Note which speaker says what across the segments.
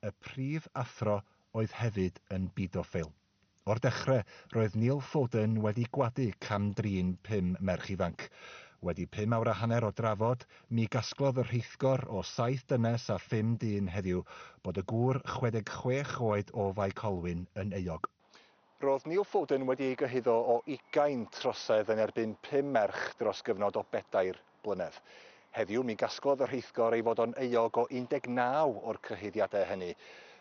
Speaker 1: y prifathro oedd hefyd yn bedoffeil. O'r dechrau, roedd Foden wedi gwadu 135 merch ifanc. Wedi 5 awr a hanner o drafod, mi gasglodd y rheithgor o 7 dynes a 5 dyn heddiw bod y gŵr 66 oed o Colwyn yn euog. Roedd Foden wedi ei gyhuddo o 20 trosedd yn erbyn 5 merch dros gyfnod o 4 blynedd. Heddiw mi gasglodd y rheithgor ei fod o'n euog o 19 o'r cyhuddiadau hynny,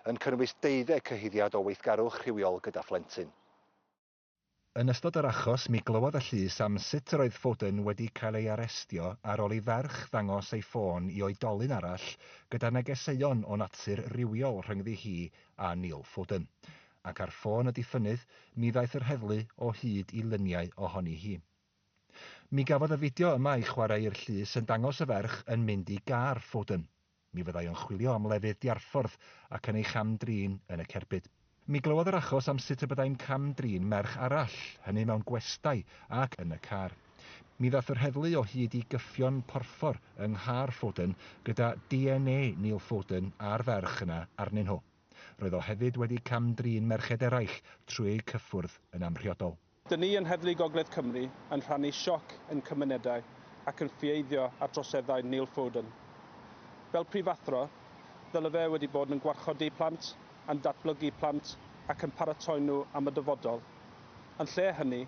Speaker 1: yn cynnwys 12 cyhuddiad o weithgarwch rhywiol gyda phlentyn. Yn ystod yr achos, mi glywodd y llys am sut yr oedd Foden wedi cael ei arestio ar ôl i ferch ddangos ei ffôn i oedolyn arall gyda negeseuon o natur rywiol rhyngddi hi a Foden. Ac ar ffôn y diffynnydd, mi ddaeth yr heddlu o hyd i luniau ohoni hi. Mi gafodd y fideo yma ei chwarae i'r llys yn dangos y ferch yn mynd i gar Foden. Mi fyddai o'n chwilio am lefydd diarffordd ac yn ei camdrin yn y cerbyd. Mi glywodd yr achos am sut y byddai'n camdrin merch arall, hynny mewn gwestai ac yn y car. Mi ddaeth yr heddlu o hyd i gyffion porffor yng nghar Foden gyda DNA Foden a'r ferch yna arnyn nhw. Roedd o hefyd wedi camdrin merched eraill trwy eu cyffwrdd yn amrhiodol.
Speaker 2: Dyn ni yn Heddlu Gogledd Cymru yn rhannu sioc yn cymunedau ac yn ffieiddio ar droseddau Foden. Fel prifathro, ddylai fe wedi bod yn gwarchodi plant, yn datblygu plant ac yn paratoi nhw am y dyfodol. Yn lle hynny,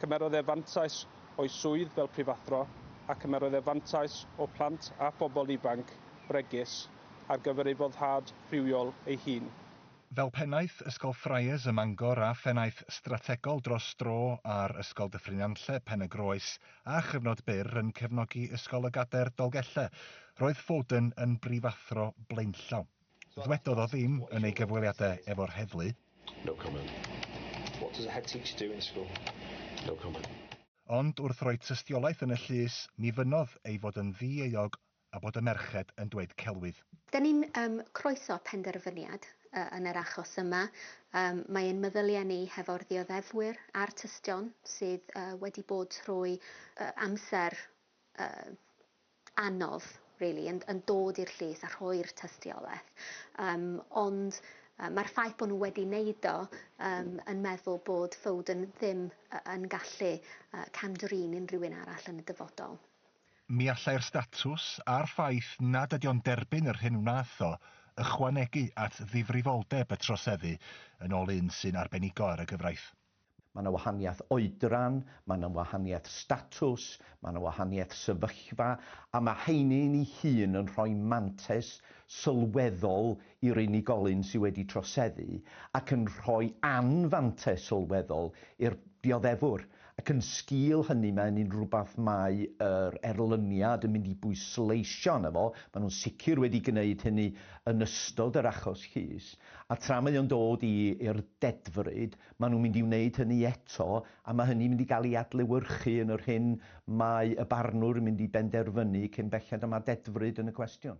Speaker 2: cymerodd e fantais o'i swydd fel prifathro ac cymerodd e fantais o plant a phobl ifanc bregus ar gyfer ei foddhad rhywiol ei hun.
Speaker 1: Fel pennaeth Ysgol Friars ym Mangor a phennaeth strategol dros dro ar Ysgol Dyffryn Nantlle Pen y Groes a chyfnod byr yn cefnogi Ysgol y Gader Dolgelle, roedd Foden yn brifathro blaenllaw. Ddwedodd o ddim yn ei gyfweliadau efo'r heddlu.
Speaker 3: No comment. What does a headteacher do in school? No comment.
Speaker 1: Ond wrth roi tystiolaeth yn y llys, mi fynodd ei fod yn ddi-euog a bod y merched yn dweud celwydd.
Speaker 4: Da ni'n croeso penderfyniad yn yr achos yma. Mae'n meddyliau ni hefo'r ddioddefwyr a'r tystion sydd wedi bod trwy amser anodd, really, yn dod i'r llys a rhoi'r tystiolaeth. Ond mae'r ffaith bod nhw wedi wneud o yn meddwl bod Foden ddim yn gallu camdrin unrhyw un arall yn y dyfodol.
Speaker 1: Mi allai'r statws a'r ffaith nad ydy o'n derbyn yr hyn wnaeth o ychwanegu at ddifrifoldeb y troseddu yn ôl un sy'n arbenigo ar y gyfraith.
Speaker 5: Mae yna wahaniaeth oedran, mae yna wahaniaeth statws, mae yna wahaniaeth sefyllfa, a mae heini'n ei hun yn rhoi mantes sylweddol i'r unigolyn sydd wedi troseddu ac yn rhoi anfantes sylweddol i'r dioddefwr. Ac yn sgil hynny mae'n un rhywbeth mae yr erlyniad yn mynd i bwysleisio yna fo. Maen nhw'n sicr wedi gwneud hynny yn ystod yr achos llys. A tra mae o'n dod i'r dedfryd, maen nhw'n mynd i wneud hynny eto, a mae hynny'n mynd i gael ei adlewyrchu yn yr hyn mae y barnwr yn mynd i benderfynu cyn belled yma dedfryd yn y cwestiwn.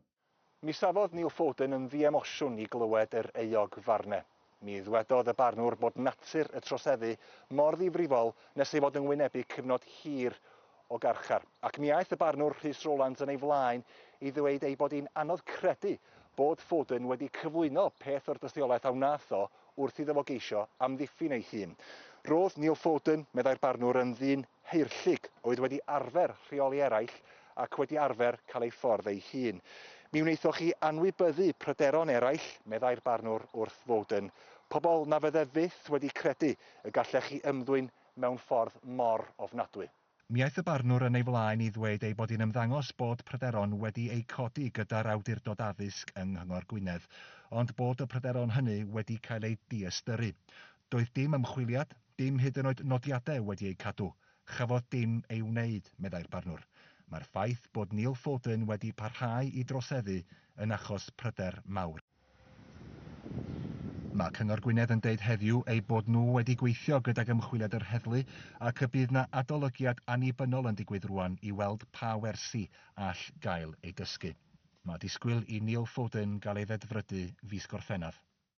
Speaker 1: Mi safodd Foden yn ddiemosiwn i glywed yr euog farnau. Mi ddwedodd y barnwr bod natur y troseddu mor ddifrifol nes ei fod yn wynebu cyfnod hir o garchar. Ac mi aeth y barnwr Rhys Rowlands yn ei flaen i ddweud ei bod hi'n anodd credu bod Foden wedi cyflwyno peth o'r dystiolaeth a wnaeth o wrth iddo fo geisio amddiffyn ei hun. Roedd Foden, meddai'r barnwr, yn ddyn heirllig oedd wedi arfer rheoli eraill ac wedi arfer cael ei ffordd ei hun. Mi wnaethoch chi anwybyddu pryderon eraill, meddai'r barnwr wrth Foden, pobl na fydde fyth wedi credu y gallech chi ymddwyn mewn ffordd mor ofnadwy. Mi aeth y barnwr yn ei flaen i ddweud ei bod hi'n ymddangos bod pryderon wedi ei codi gyda'r awdurdod addysg yng Nghyngor Gwynedd, ond bod y pryderon hynny wedi cael ei diystyrru. Doedd dim ymchwiliad, dim hyd yn oed nodiadau wedi ei cadw. Chafodd dim ei wneud, meddai'r barnwr. Mae'r ffaith bod Foden wedi parhau i droseddu yn achos pryder mawr. Mae Cyngor Gwynedd yn deud heddiw ei bod nhw wedi gweithio gydag ymchwiliad yr heddlu ac y bydd na adolygiad annibynnol yn digwydd rwan i weld pa wersi all gael ei dysgu. Mae disgwyl i Foden gael ei ddedfrydu fis Gorffennaf.